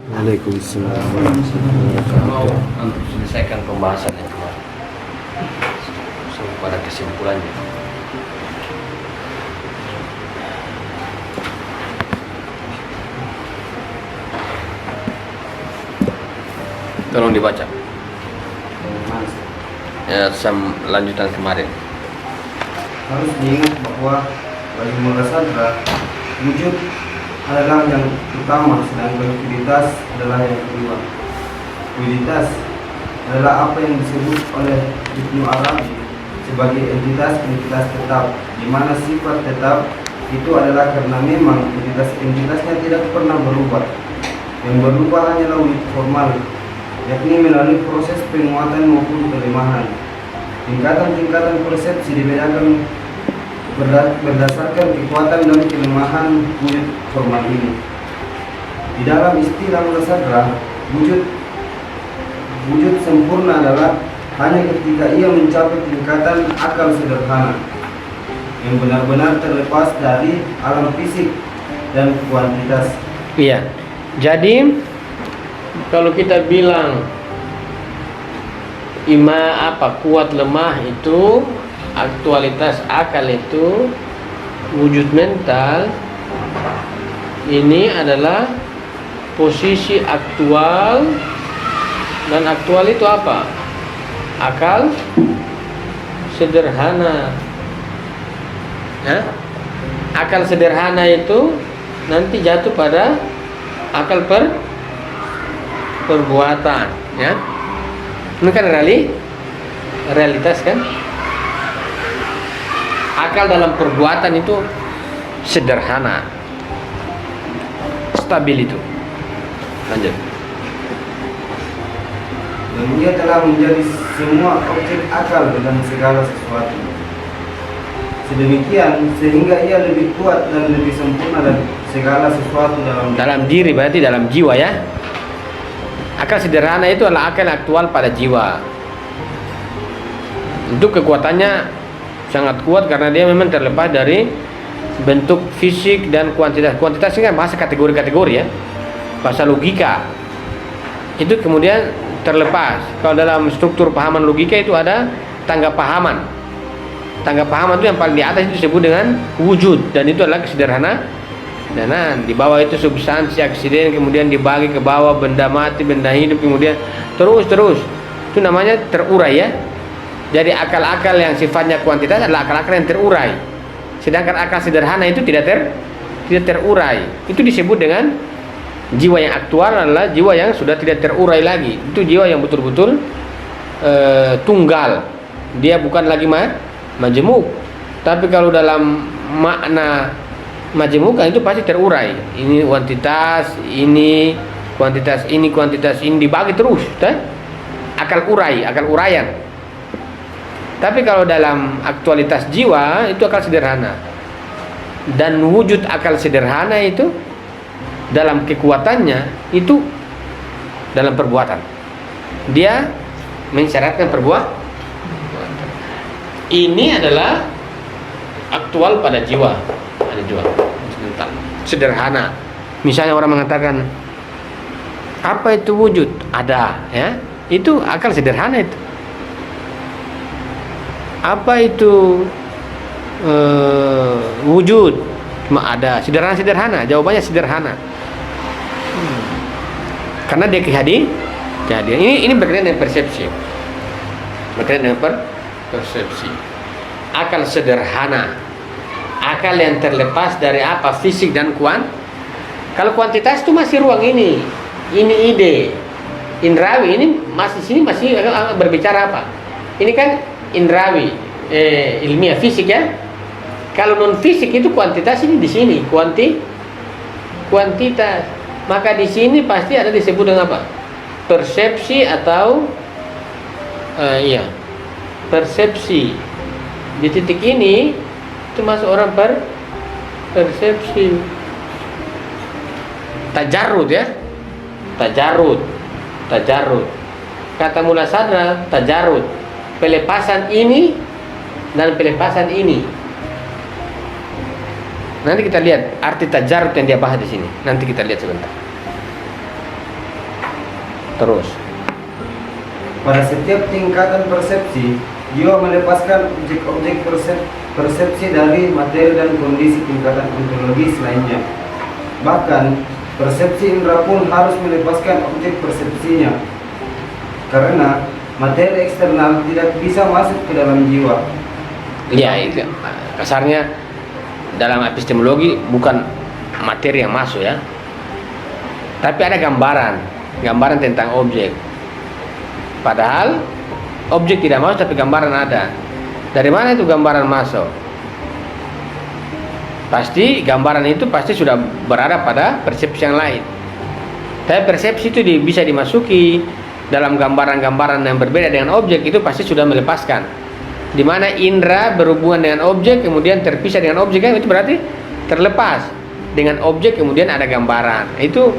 Waalaikumsalam warahmatullahi Mau wabarakatuh. untuk selesaikan pembahasan yang kemarin sampai pada kesimpulannya. Tolong dibaca ya, lanjutan kemarin. Harus diingat bahwa bagi Mughazadra wujud adalah yang utama, sedangkan kualitas adalah yang kedua. Kualitas adalah apa yang disebut oleh Ibnu Arabi sebagai entitas tetap, di mana sifat tetap itu adalah karena memang entitasnya tidak pernah berubah. Yang berubah hanyalah wujud formal, yakni melalui proses penguatan maupun pelemahan. Tingkatan-tingkatan persepsi dibedakan berdasarkan kekuatan dan kelemahan wujud formal ini. Di dalam istilah Mughazadra, wujud sempurna adalah hanya ketika ia mencapai tingkatan akal sederhana yang benar-benar terlepas dari alam fisik dan kuantitas. Iya. Jadi kalau kita bilang kuat lemah itu, aktualitas akal itu, wujud mental ini adalah posisi aktual, dan aktual itu apa? Akal sederhana. Ya? Akal sederhana itu nanti jatuh pada akal perbuatan, ya. Ini kan realitas kan? Akal dalam perbuatan itu sederhana, stabil itu. Lanjut. Dan ia telah menjadi semua objek akal dalam segala sesuatu. Sedemikian sehingga ia lebih kuat dan lebih sempurna dan segala sesuatu Dalam diri, berarti dalam jiwa, ya. Akal sederhana itu adalah akal aktual pada jiwa. Itu kekuatannya sangat kuat karena dia memang terlepas dari bentuk fisik dan kuantitas. Kuantitas ini kan bahasa kategori-kategori, ya, bahasa logika. Itu kemudian terlepas. Kalau dalam struktur pahaman logika itu ada tangga pahaman. Tangga pahaman itu yang paling di atas itu disebut dengan wujud, dan itu adalah kesederhanaan. Dan di bawah itu substansi, aksiden, kemudian dibagi ke bawah benda mati, benda hidup, kemudian terus. Itu namanya terurai, ya. Jadi akal-akal yang sifatnya kuantitas adalah akal-akal yang terurai. Sedangkan akal sederhana itu tidak terurai. Itu disebut dengan jiwa yang aktual adalah jiwa yang sudah tidak terurai lagi. Itu jiwa yang betul-betul tunggal. Dia bukan lagi majemuk. Tapi kalau dalam makna majemuk itu pasti terurai. Ini kuantitas, ini kuantitas ini dibagi terus, akal uraian. Tapi kalau dalam aktualitas jiwa itu akal sederhana. Dan wujud akal sederhana itu dalam kekuatannya itu dalam perbuatan. Dia mensyaratkan perbuatan. Ini adalah aktual pada jiwa. Ada jiwa sederhana. Misalnya orang mengatakan apa itu wujud? Ada, ya. Itu akal sederhana itu. Apa itu wujud? Cuma ada, sederhana. Jawabannya sederhana. Karena dia kehadiran. Ini berkaitan dengan persepsi. Persepsi. Akal sederhana. Akal yang terlepas dari apa? Fisik dan Kalau kuantitas itu masih ruang ini ide. Indrawi ini masih berbicara apa? Ini kan indrawi, ilmiah fisik, ya. Kalau non fisik itu kuantitas, ini di sini kuantitas. Maka di sini pasti ada disebut dengan apa? Persepsi atau persepsi. Di titik ini itu masuk orang persepsi. Tajarrud, ya. Tajarrud. Kata Mughazadra, tajarrud, pelepasan ini dan pelepasan ini. Nanti kita lihat arti tajarrud yang dia bahas di sini. Nanti kita lihat sebentar. Terus. Pada setiap tingkatan persepsi, jiwa melepaskan objek-objek persepsi dari materi dan kondisi tingkatan ontologis lainnya. Bahkan, persepsi indera pun harus melepaskan objek persepsinya, karena materi eksternal tidak bisa masuk ke dalam jiwa. Iya, itu kasarnya dalam epistemologi bukan materi yang masuk ya, tapi ada gambaran tentang objek. Padahal objek tidak masuk tapi gambaran ada. Dari mana itu gambaran masuk? Pasti gambaran itu pasti sudah berada pada persepsi yang lain. Tapi persepsi itu bisa dimasuki dalam gambaran-gambaran yang berbeda dengan objek, itu pasti sudah melepaskan. Di mana indera berhubungan dengan objek kemudian terpisah dengan objek, kan itu berarti terlepas dengan objek kemudian ada gambaran. Itu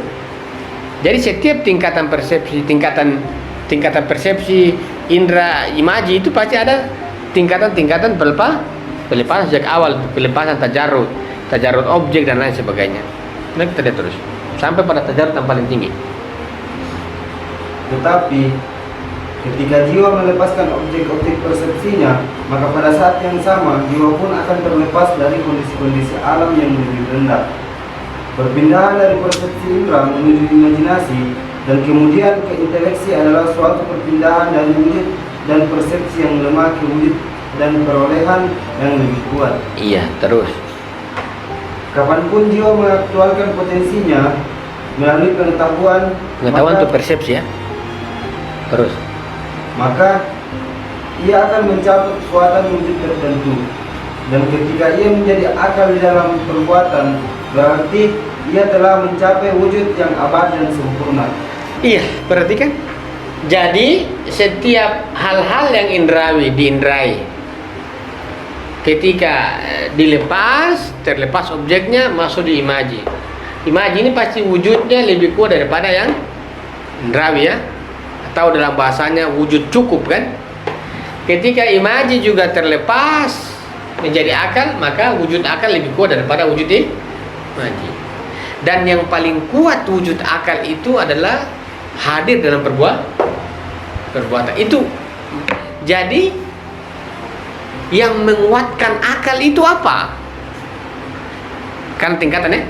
jadi setiap tingkatan persepsi, tingkatan persepsi, indera, imaji itu pasti ada tingkatan pelepasan sejak awal, pelepasan tajarut objek dan lain sebagainya. Nah, kita lihat terus sampai pada tajarut yang paling tinggi. Tetapi ketika jiwa melepaskan objek-objek persepsinya, maka pada saat yang sama jiwa pun akan terlepas dari kondisi-kondisi alam yang lebih rendah. Perpindahan dari persepsi indera menuju imajinasi dan kemudian ke inteleksi adalah suatu perpindahan dari wujud dan persepsi yang lemah ke wujud dan perolehan yang lebih kuat. Iya, terus. Kapanpun jiwa mengaktualkan potensinya melalui pengetahuan Itu persepsi ya. Terus. Maka ia akan mencapai kekuatan wujud tertentu. Dan ketika ia menjadi akal di dalam perbuatan, berarti ia telah mencapai wujud yang abadi dan sempurna. Iya, berarti kan? Jadi setiap hal-hal yang indrawi diindrai, ketika terlepas objeknya masuk di imaji. Imaji ini pasti wujudnya lebih kuat daripada yang indrawi ya. Atau dalam bahasanya wujud cukup kan? Ketika imaji juga terlepas menjadi akal, maka wujud akal lebih kuat daripada wujud imaji. Dan yang paling kuat wujud akal itu adalah hadir dalam perbuatan itu. Jadi yang menguatkan akal itu apa? Kan tingkatannya.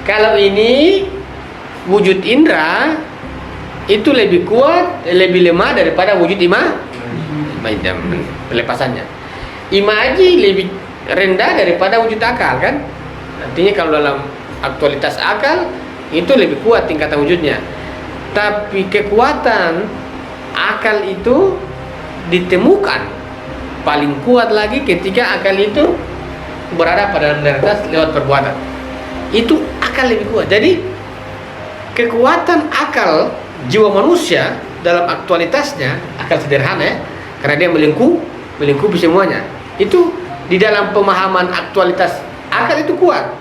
Kalau ini wujud indera itu lebih kuat, lebih lemah daripada wujud pelepasannya. Imaji lebih rendah daripada wujud akal kan? Artinya kalau dalam aktualitas akal itu lebih kuat tingkatan wujudnya. Tapi kekuatan akal itu ditemukan paling kuat lagi ketika akal itu berada pada realitas lewat perbuatan. Itu akal lebih kuat. Jadi kekuatan akal jiwa manusia dalam aktualitasnya, akal sederhana ya, karena dia melingkupi semuanya. Itu di dalam pemahaman aktualitas akal itu kuat.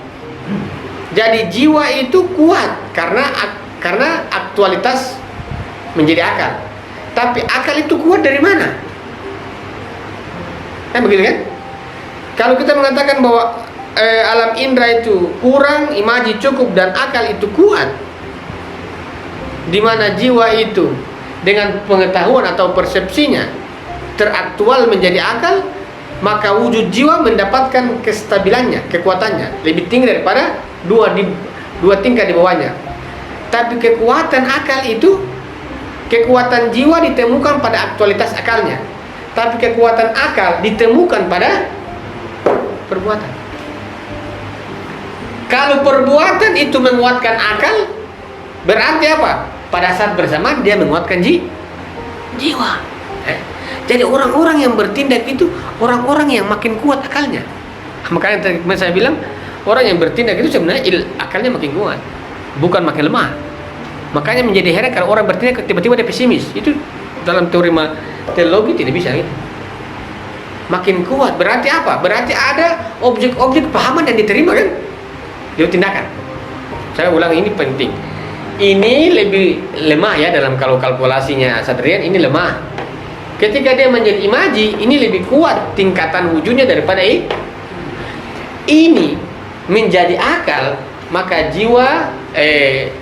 Jadi jiwa itu kuat karena aktualitas menjadi akal. Tapi akal itu kuat dari mana? Kan begitu kan? Kalau kita mengatakan bahwa alam indera itu kurang, imaji cukup dan akal itu kuat, di mana jiwa itu dengan pengetahuan atau persepsinya teraktual menjadi akal, maka wujud jiwa mendapatkan kestabilannya, kekuatannya lebih tinggi daripada dua tingkat di bawahnya. Tapi kekuatan akal itu, kekuatan jiwa ditemukan pada aktualitas akalnya, tapi kekuatan akal ditemukan pada perbuatan. Kalau perbuatan itu menguatkan akal, berarti apa? Pada saat bersamaan dia menguatkan jiwa. Jadi orang-orang yang bertindak itu orang-orang yang makin kuat akalnya. Makanya tadi saya bilang orang yang bertindak itu sebenarnya akalnya makin kuat, bukan makin lemah. Makanya menjadi heran kalau orang bertindak tiba-tiba dia pesimis. Itu dalam teori teologi tidak bisa gitu. Makin kuat berarti apa? Berarti ada objek-objek pahaman yang diterima kan? Dia tindakan. Saya ulang, ini penting. Ini lebih lemah ya dalam kalau kalkulasinya Sadrian, ini lemah. Ketika dia menjadi imaji, ini lebih kuat tingkatan wujudnya daripada ini menjadi akal, maka jiwa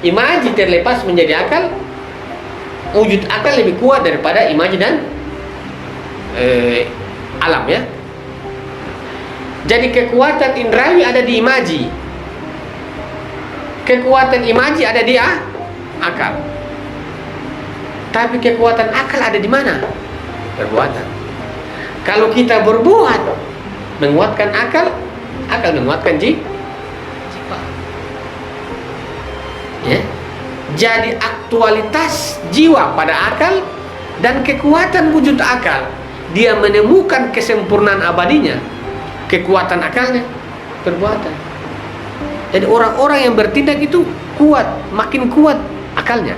imaji terlepas menjadi akal, wujud akal lebih kuat daripada imaji dan alam ya. Jadi kekuatan indrawi ada di imaji, kekuatan imaji ada di akal. Tapi kekuatan akal ada di mana? Perbuatan. Kalau kita berbuat menguatkan akal, akal menguatkan jiwa. Ya. Jadi aktualitas jiwa pada akal dan kekuatan wujud akal, dia menemukan kesempurnaan abadinya. Kekuatan akalnya perbuatan. Jadi orang-orang yang bertindak itu kuat, makin kuat akalnya.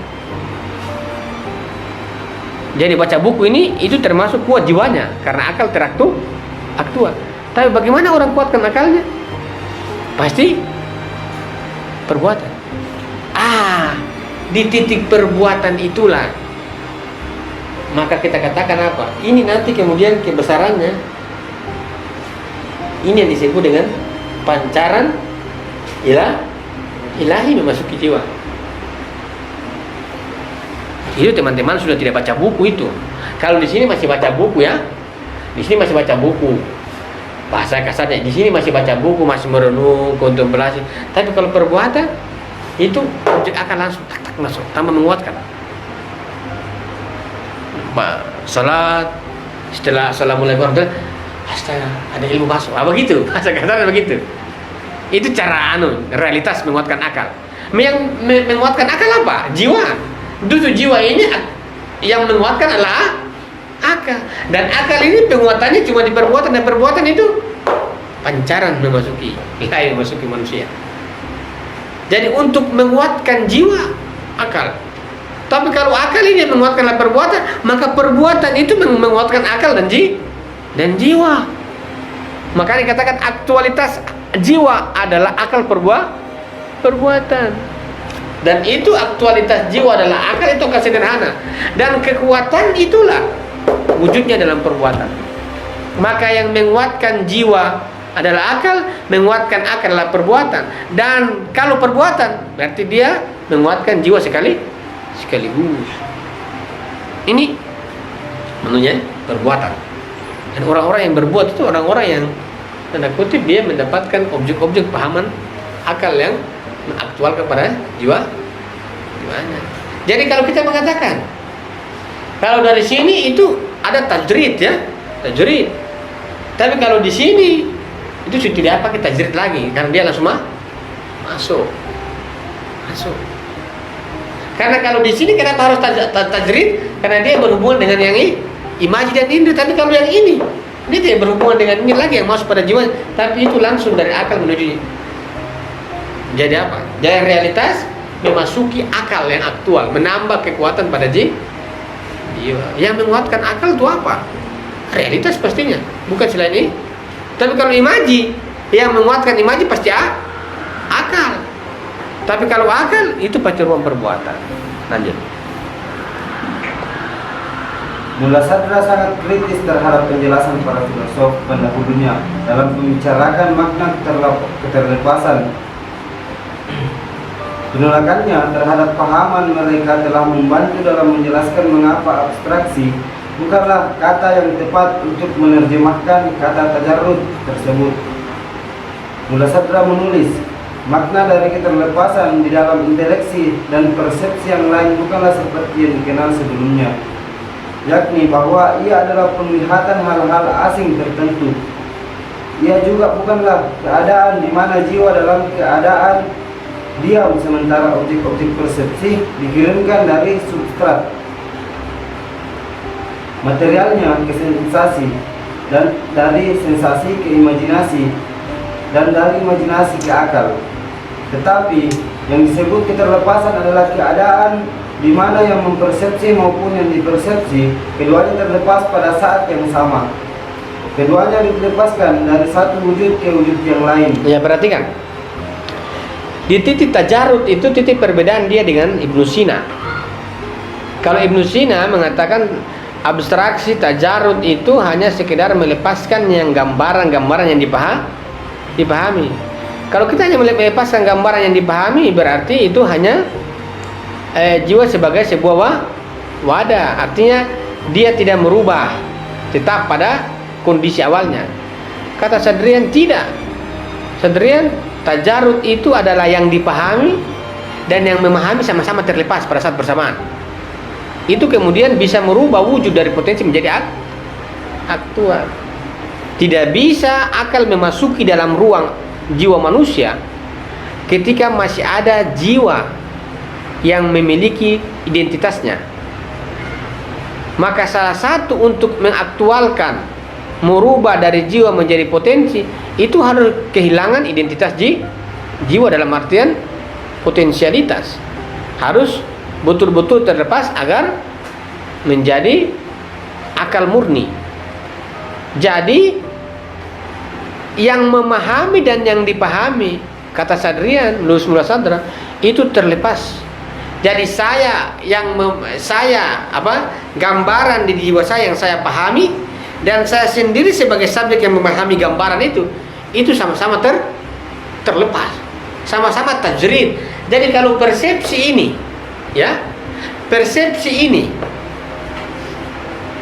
Jadi baca buku ini itu termasuk kuat jiwanya karena akal aktual. Tapi bagaimana orang kuatkan akalnya? Pasti perbuatan. Di titik perbuatan itulah maka kita katakan apa? Ini nanti kemudian kebesarannya. Ini yang disebut dengan pancaran ilahi memasuki jiwa. Itu teman-teman sudah tidak baca buku itu. Kalau di sini masih baca buku ya, di sini masih baca buku. Bahasa kasarnya di sini masih baca buku, masih merenung, kontemplasi. Tapi kalau perbuatan itu objek akan langsung tak masuk, tambah menguatkan. Salat, setelah salat mulai berdoa, astaga, ada ilmu masuk. Begitu, bahasa kasarnya begitu. Itu cara realitas menguatkan akal. Yang menguatkan akal apa? Jiwa. Justru jiwa ini yang menguatkan adalah akal. Dan akal ini penguatannya cuma di perbuatan, dan perbuatan itu pancaran memasuki manusia. Jadi untuk menguatkan jiwa akal. Tapi kalau akal ini menguatkanlah perbuatan, maka perbuatan itu menguatkan akal dan jiwa. Maka dikatakan aktualitas jiwa adalah akal perbuatan. Dan itu aktualitas jiwa adalah akal, itu akan sederhana. Dan kekuatan itulah wujudnya dalam perbuatan. Maka yang menguatkan jiwa adalah akal, menguatkan akal adalah perbuatan. Dan kalau perbuatan berarti dia menguatkan jiwa sekaligus. Ini menunya perbuatan. Dan orang-orang yang berbuat itu orang-orang yang tanda kutip dia mendapatkan objek-objek pahaman akal yang mengaktualkan pada jiwanya. Jadi kalau kita mengatakan kalau dari sini itu ada tajrid ya, tajrid. Tapi kalau di sini itu sudah tidak pakai tajrid lagi karena dia langsung masuk. Karena kalau di sini kenapa harus tajrid? Karena dia berhubungan dengan yang imaji dan indra. Tapi kalau yang ini dia tidak berhubungan dengan ini lagi yang masuk pada jiwa, tapi itu langsung dari akal menuju. Jadi apa? Jadi realitas memasuki akal yang aktual, menambah kekuatan pada jiwa. Yang menguatkan akal itu apa? Realitas pastinya, bukan selain ini. Tapi kalau imaji, yang menguatkan imaji pasti akal. Tapi kalau akal itu pasti ruang perbuatan. Lanjut. Mula Sadra sangat kritis terhadap penjelasan para filosof pendahulunya dalam membicarakan makna keterlepasan. Penolakannya terhadap pahaman mereka telah membantu dalam menjelaskan mengapa abstraksi bukanlah kata yang tepat untuk menerjemahkan kata tajarrud tersebut. Mula Sadra menulis, makna dari keterlepasan di dalam interaksi dan persepsi yang lain bukanlah seperti yang dikenal sebelumnya, yakni bahwa ia adalah penglihatan hal-hal asing tertentu. Ia juga bukanlah keadaan di mana jiwa dalam keadaan diam sementara objek-objek persepsi dikirimkan dari substrat materialnya ke sensasi, dan dari sensasi ke imajinasi, dan dari imajinasi ke akal. Tetapi yang disebut keterlepasan adalah keadaan di mana yang mempersepsi maupun yang dipersepsi keduanya terlepas pada saat yang sama. Keduanya dilepaskan dari satu wujud ke wujud yang lain. Ya, perhatikan. Di titik tajarud itu titik perbedaan dia dengan Ibnu Sina. Kalau Ibnu Sina mengatakan abstraksi tajarud itu hanya sekedar melepaskan yang gambaran-gambaran yang dipahami. Kalau kita hanya melepaskan gambaran yang dipahami, berarti itu hanya jiwa sebagai sebuah wadah, artinya dia tidak merubah, tetap pada kondisi awalnya. Kata Sadrian tidak. Sadrian, tajarud itu adalah yang dipahami dan yang memahami sama-sama terlepas pada saat bersamaan. Itu kemudian bisa merubah wujud dari potensi menjadi aktual. Tidak bisa akal memasuki dalam ruang jiwa manusia ketika masih ada jiwa yang memiliki identitasnya. Maka salah satu untuk mengaktualkan, merubah dari jiwa menjadi potensi, itu harus kehilangan identitas jiwa dalam artian potensialitas. Harus betul-betul terlepas agar menjadi akal murni. Jadi yang memahami dan yang dipahami, kata Sadrian, Lus Mula Sadra, itu terlepas. Jadi gambaran di jiwa saya yang saya pahami, dan saya sendiri sebagai subjek yang memahami gambaran itu sama-sama terlepas, sama-sama tajrid. Jadi kalau persepsi ini, ya, persepsi ini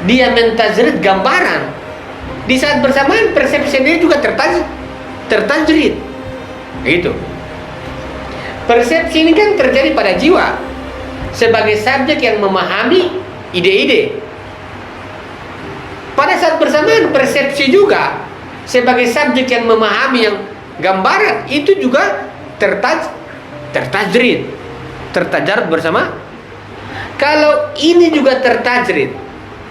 dia mentajrid gambaran, di saat bersamaan persepsi sendiri juga tertajrid. Gitu. Persepsi ini kan terjadi pada jiwa sebagai subjek yang memahami ide-ide. Pada saat bersamaan persepsi juga sebagai subjek yang memahami yang gambaran itu juga tertajrid, tertajarud bersama. Kalau ini juga tertajrid,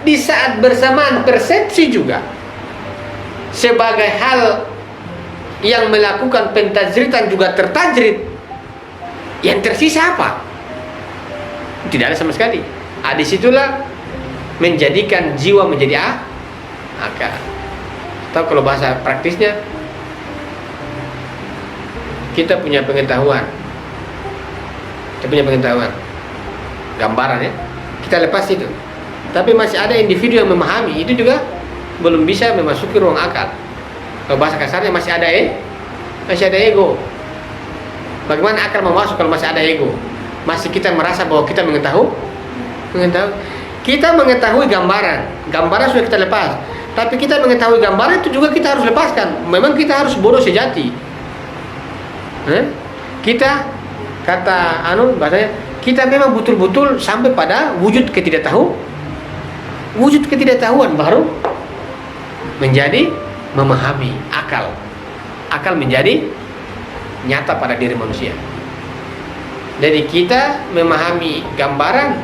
di saat bersamaan persepsi juga sebagai hal yang melakukan pentajridan juga tertajrid, yang tersisa apa? Tidak ada sama sekali. Disitulah menjadikan jiwa menjadi akal. Atau kalau bahasa praktisnya, kita punya pengetahuan, gambaran, ya, kita lepas itu, tapi masih ada individu yang memahami, itu juga belum bisa memasuki ruang akal. Kalau bahasa kasarnya masih ada ego. Bagaimana akal mau masuk kalau masih ada ego? Masih kita merasa bahwa kita mengetahui. Kita mengetahui gambaran sudah kita lepas, tapi kita mengetahui gambaran itu juga kita harus lepaskan. Memang kita harus bodoh sejati. Kita kata bahasanya, kita memang betul-betul sampai pada wujud ketidaktahuan baru menjadi memahami akal menjadi nyata pada diri manusia. Jadi kita memahami gambaran,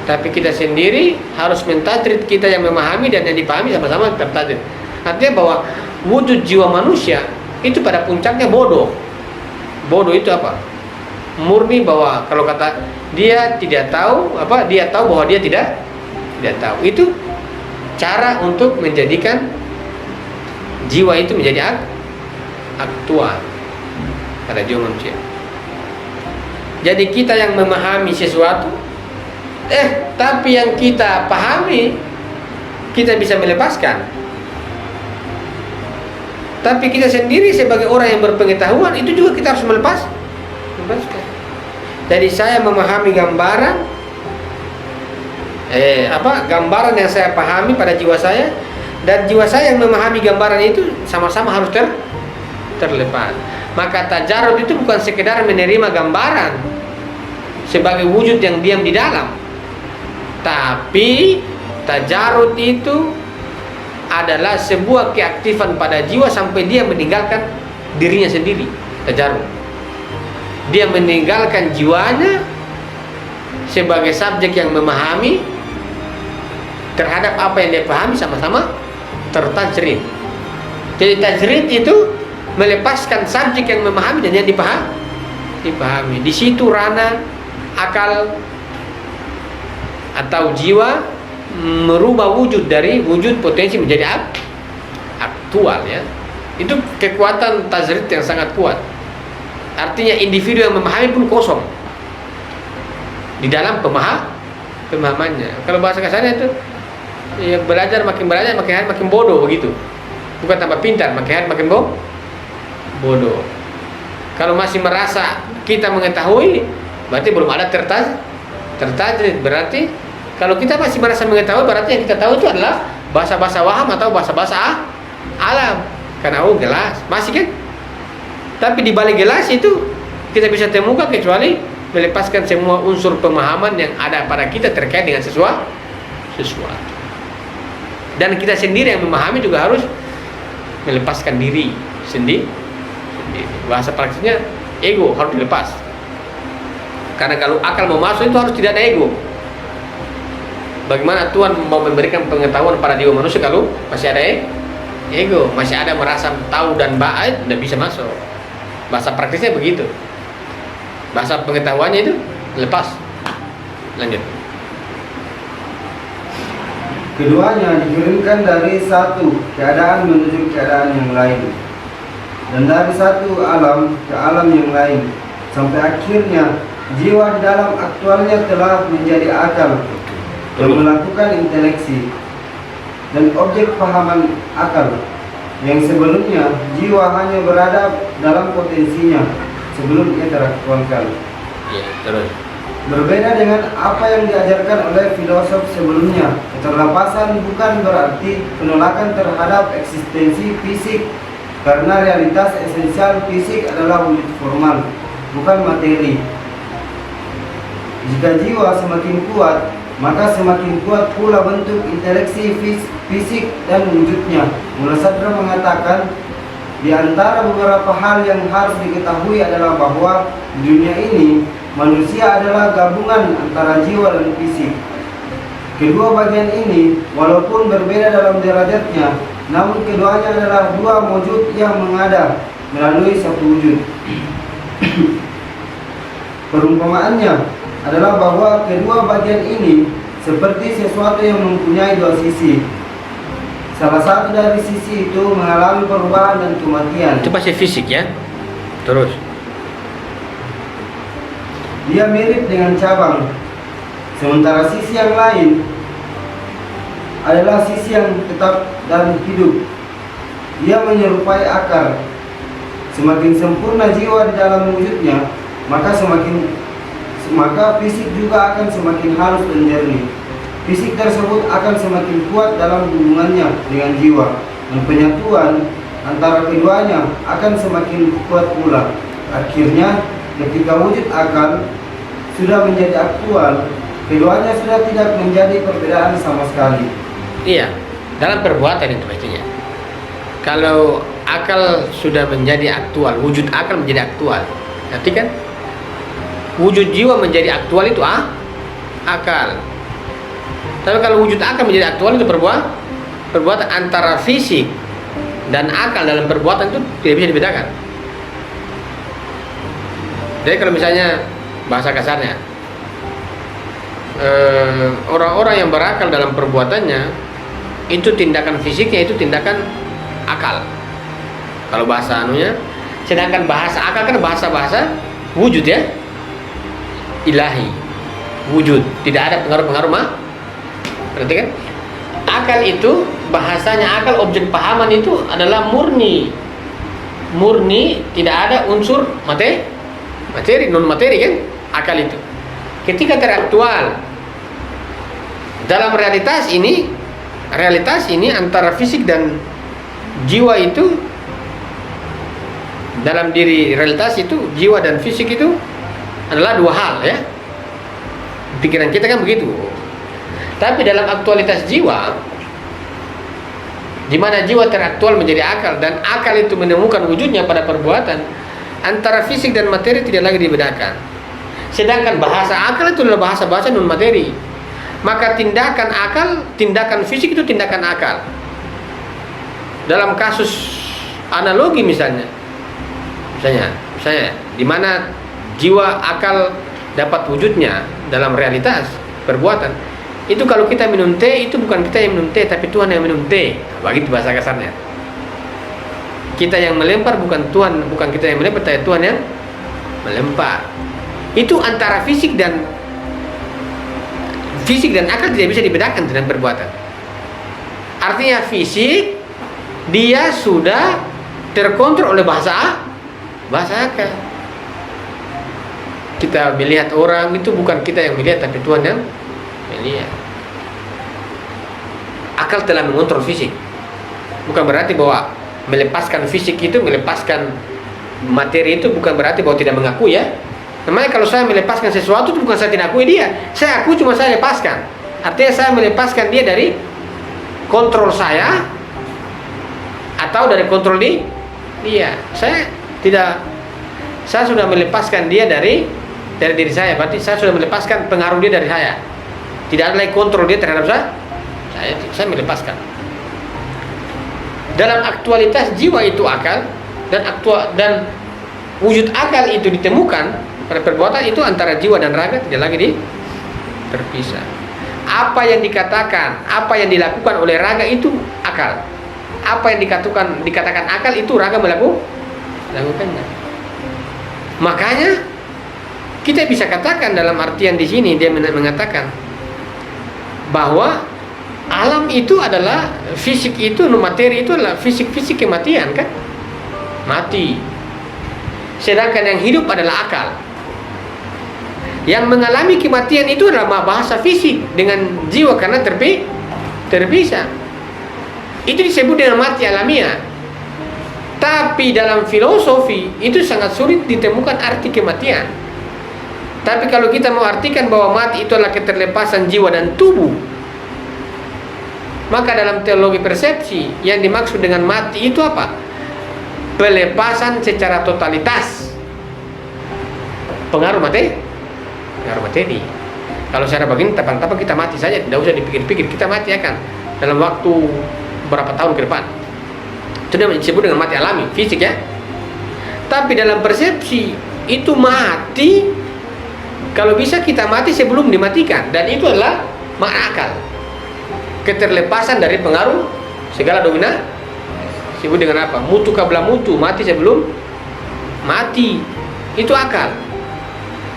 tapi kita sendiri harus mentajrid, kita yang memahami dan yang dipahami sama-sama tertajrid. Artinya bahwa wujud jiwa manusia itu pada puncaknya bodoh. Bodoh itu apa? Murni bahwa kalau kata dia tidak tahu, dia tahu bahwa dia tidak tahu. Itu cara untuk menjadikan jiwa itu menjadi aktual pada jiwa manusia. Jadi kita yang memahami sesuatu, tapi yang kita pahami kita bisa melepaskan. Tapi kita sendiri sebagai orang yang berpengetahuan itu juga kita harus melepaskan. Jadi saya memahami gambaran, gambaran yang saya pahami pada jiwa saya, dan jiwa saya yang memahami gambaran itu sama-sama harus terlepas. Maka tajarud itu bukan sekedar menerima gambaran sebagai wujud yang diam di dalam, tapi tajarud itu adalah sebuah keaktifan pada jiwa sampai dia meninggalkan dirinya sendiri. Tajarud, dia meninggalkan jiwanya sebagai subjek yang memahami terhadap apa yang dia pahami, sama-sama tertajrid. Jadi tajrid itu melepaskan subjek yang memahami dan yang dipahami. Di situ ranah akal atau jiwa merubah wujud dari wujud potensi menjadi aktual, ya. Itu kekuatan tajrid yang sangat kuat. Artinya individu yang memahami pun kosong di dalam pemahamannya. Kalau bahasa kasarnya itu, ya, makin belajar makin hari makin bodoh, begitu. Bukan tambah pintar, makin hari makin bodoh. Kalau masih merasa kita mengetahui, berarti belum ada tertajrid, berarti Kalau kita masih merasa mengetahui, berarti yang kita tahu itu adalah bahasa-bahasa waham atau bahasa-bahasa alam. Karena gelas, masih kan? Tapi di balik gelas itu kita bisa temukan kecuali melepaskan semua unsur pemahaman yang ada pada kita terkait dengan sesuatu. Dan kita sendiri yang memahami juga harus melepaskan diri sendiri. Bahasa praktisnya ego harus dilepas. Karena kalau akal mau masuk itu harus tidak ada ego. Bagaimana Tuhan mau memberikan pengetahuan pada jiwa manusia kalau masih ada ego, masih ada merasa tahu dan baik, tidak bisa masuk. Bahasa praktisnya begitu. Bahasa pengetahuannya itu lepas. Lanjut. Keduanya dikirimkan dari satu keadaan menuju keadaan yang lain, dan dari satu alam ke alam yang lain, sampai akhirnya jiwa di dalam aktualnya telah menjadi akal dan melakukan inteleksi dan objek pahaman akal, yang sebelumnya jiwa hanya berada dalam potensinya sebelum ia teraktualkan. Ya, terus. Berbeda dengan apa yang diajarkan oleh filosof sebelumnya, keterlepasan bukan berarti penolakan terhadap eksistensi fisik, karena realitas esensial fisik adalah wujud formal, bukan materi. Jika jiwa semakin kuat, maka semakin kuat pula bentuk inteleksi fisik dan wujudnya. Mula Sadra mengatakan, di antara beberapa hal yang harus diketahui adalah bahwa di dunia ini manusia adalah gabungan antara jiwa dan fisik. Kedua bagian ini walaupun berbeda dalam derajatnya, namun keduanya adalah dua wujud yang mengada melalui satu wujud. Perumpamaannya adalah bahwa kedua bagian ini seperti sesuatu yang mempunyai dua sisi. Salah satu dari sisi itu mengalami perubahan dan kematian. Itu pasti fisik ya. Terus. Dia mirip dengan cabang, sementara sisi yang lain adalah sisi yang tetap dan hidup. Dia menyerupai akar. Semakin sempurna jiwa di dalam wujudnya, maka fisik juga akan semakin halus dan jernih. Fisik tersebut akan semakin kuat dalam hubungannya dengan jiwa, dan penyatuan antara keduanya akan semakin kuat pula. Akhirnya, ketika wujud akal sudah menjadi aktual, keduanya sudah tidak menjadi perbedaan sama sekali. Iya, dalam perbuatan itu pastinya. Kalau akal sudah menjadi aktual, wujud akal menjadi aktual, nanti kan wujud jiwa menjadi aktual itu akal. Tapi kalau wujud akal menjadi aktual itu perbuatan antara fisik dan akal dalam perbuatan itu tidak bisa dibedakan. Jadi kalau misalnya bahasa kasarnya, orang-orang yang berakal dalam perbuatannya itu tindakan fisiknya itu tindakan akal. Kalau bahasa anunya, sedangkan bahasa akal kan bahasa wujud ya, ilahi, wujud, tidak ada pengaruh-pengaruh berarti kan akal itu bahasanya, akal objek pahaman itu adalah murni, tidak ada unsur materi, non materi kan akal itu. Ketika teraktual dalam realitas ini antara fisik dan jiwa itu, dalam diri realitas itu jiwa dan fisik itu adalah dua hal ya. Pikiran kita kan begitu. Tapi dalam aktualitas jiwa, di mana jiwa teraktual menjadi akal dan akal itu menemukan wujudnya pada perbuatan, antara fisik dan materi tidak lagi dibedakan. Sedangkan bahasa akal itu adalah bahasa non materi. Maka tindakan akal, tindakan fisik itu tindakan akal. Dalam kasus analogi misalnya di mana jiwa akal dapat wujudnya dalam realitas perbuatan, itu kalau kita minum teh, itu bukan kita yang minum teh, tapi Tuhan yang minum teh. Begitu bahasa kasarnya. Kita yang melempar bukan Tuhan, bukan kita yang melempar, tapi Tuhan yang melempar. Itu antara fisik dan akal tidak bisa dibedakan dengan perbuatan. Artinya fisik dia sudah terkontrol oleh bahasa akal. Kita melihat orang itu bukan kita yang melihat, tapi Tuhan yang melihat. akal telah mengontrol fisik. Bukan berarti bahwa melepaskan fisik itu, melepaskan materi itu bukan berarti bahwa tidak mengakui ya. Namanya kalau saya melepaskan sesuatu itu bukan saya tidak akui dia. Saya akui, cuma saya lepaskan. Artinya saya melepaskan dia dari kontrol saya atau dari kontrol dia. Saya sudah melepaskan dia dari diri saya. Berarti saya sudah melepaskan pengaruh dia dari saya. Tidak ada lagi kontrol dia terhadap saya melepaskan. Dalam aktualitas jiwa itu akal, dan wujud akal itu ditemukan pada perbuatan itu antara jiwa dan raga tidak lagi terpisah. Apa yang dikatakan, apa yang dilakukan oleh raga itu akal. Apa yang dikatakan akal itu raga melakukannya. Makanya kita bisa katakan dalam artian di sini dia mengatakan bahwa alam itu adalah fisik itu, materi itu adalah fisik kematian kan? Mati. Sedangkan yang hidup adalah akal. Yang mengalami kematian itu adalah bahasa fisik dengan jiwa karena terpisah. Itu disebut dengan mati alamiah. Tapi dalam filosofi itu sangat sulit ditemukan arti kematian. Tapi kalau kita mau artikan bahwa mati itu adalah keterlepasan jiwa dan tubuh, maka dalam teologi persepsi yang dimaksud dengan mati itu apa? Pelepasan secara totalitas pengaruh materi. Kalau secara begini tapang-tapang kita mati saja, tidak usah dipikir-pikir, kita mati akan dalam waktu berapa tahun ke depan. Itu disebut dengan mati alami, fisik ya. Tapi dalam persepsi itu mati, kalau bisa kita mati sebelum dimatikan, dan itu adalah makna akal. Keterlepasan dari pengaruh segala dominan, disebut dengan apa? Mutu kabla mutu, mati sebelum mati. Itu akal.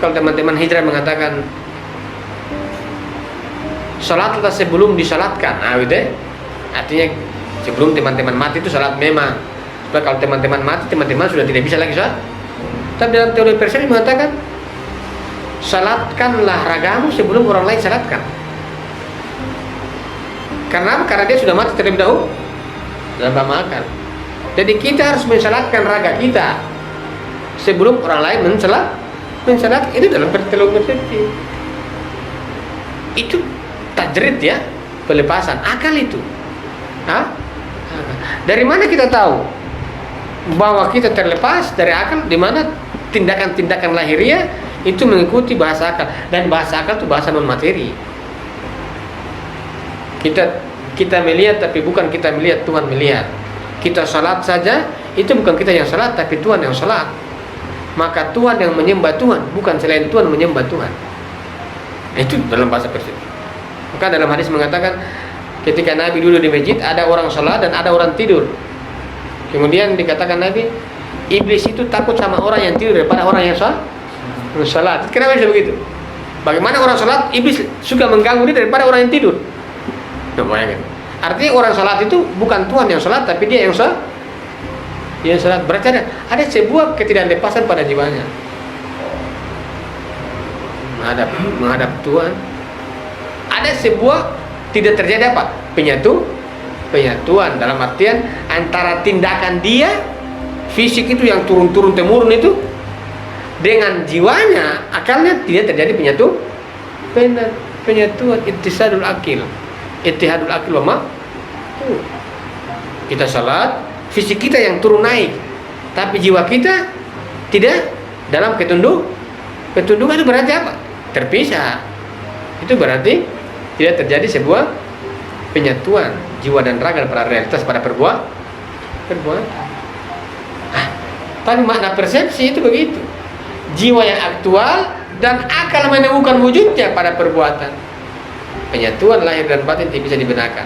Kalau teman-teman hijrah mengatakan salatlah sebelum disalatkan, gitu ya. Artinya sebelum teman-teman mati itu salat memang. Sebab kalau teman-teman mati, teman-teman sudah tidak bisa lagi salat. Tapi dalam teori persepsi mengatakan salatkanlah ragamu sebelum orang lain salatkan. Karena apa? Karena dia sudah mati terlebih dahulu dalam paham akal. Jadi kita harus mensalatkan raga kita sebelum orang lain mensalat. Itu dalam teologi persepsi. Itu tajrid ya, pelepasan akal itu. Dari mana kita tahu bahwa kita terlepas dari akal? Di mana tindakan-tindakan lahiriah itu mengikuti bahasa akal, dan bahasa akal itu bahasa non materi. Kita melihat tapi bukan kita melihat, Tuhan melihat. Kita salat saja, itu bukan kita yang salat tapi Tuhan yang salat. Maka Tuhan yang menyembah Tuhan, bukan selain Tuhan menyembah Tuhan. Itu dalam bahasa persepsi. Maka dalam hadis mengatakan ketika Nabi duduk di masjid, ada orang salat dan ada orang tidur. Kemudian dikatakan Nabi, iblis itu takut sama orang yang tidur daripada orang yang salat. Kenapa bisa begitu? Bagaimana orang salat, iblis suka mengganggu dia daripada orang yang tidur. Nah, bayangkan. Artinya orang salat itu bukan Tuhan yang salat, tapi dia yang salat. Berarti ada sebuah ketidaklepasan pada jiwanya menghadap Tuhan. Ada sebuah tidak terjadi apa? Penyatuan dalam artian antara tindakan dia fisik itu yang turun temurun itu dengan jiwanya, akalnya tidak terjadi penyatuan. Ittihadul akil wa kita salat, fisik kita yang turun naik, tapi jiwa kita tidak dalam ketundukan. Itu berarti apa? Terpisah. Itu berarti tidak terjadi sebuah penyatuan jiwa dan raga pada realitas, pada perbuatan. Tapi makna persepsi itu begitu. Jiwa yang aktual dan akal menemukan wujudnya pada perbuatan. Penyatuan lahir dan batin tidak bisa dibenarkan.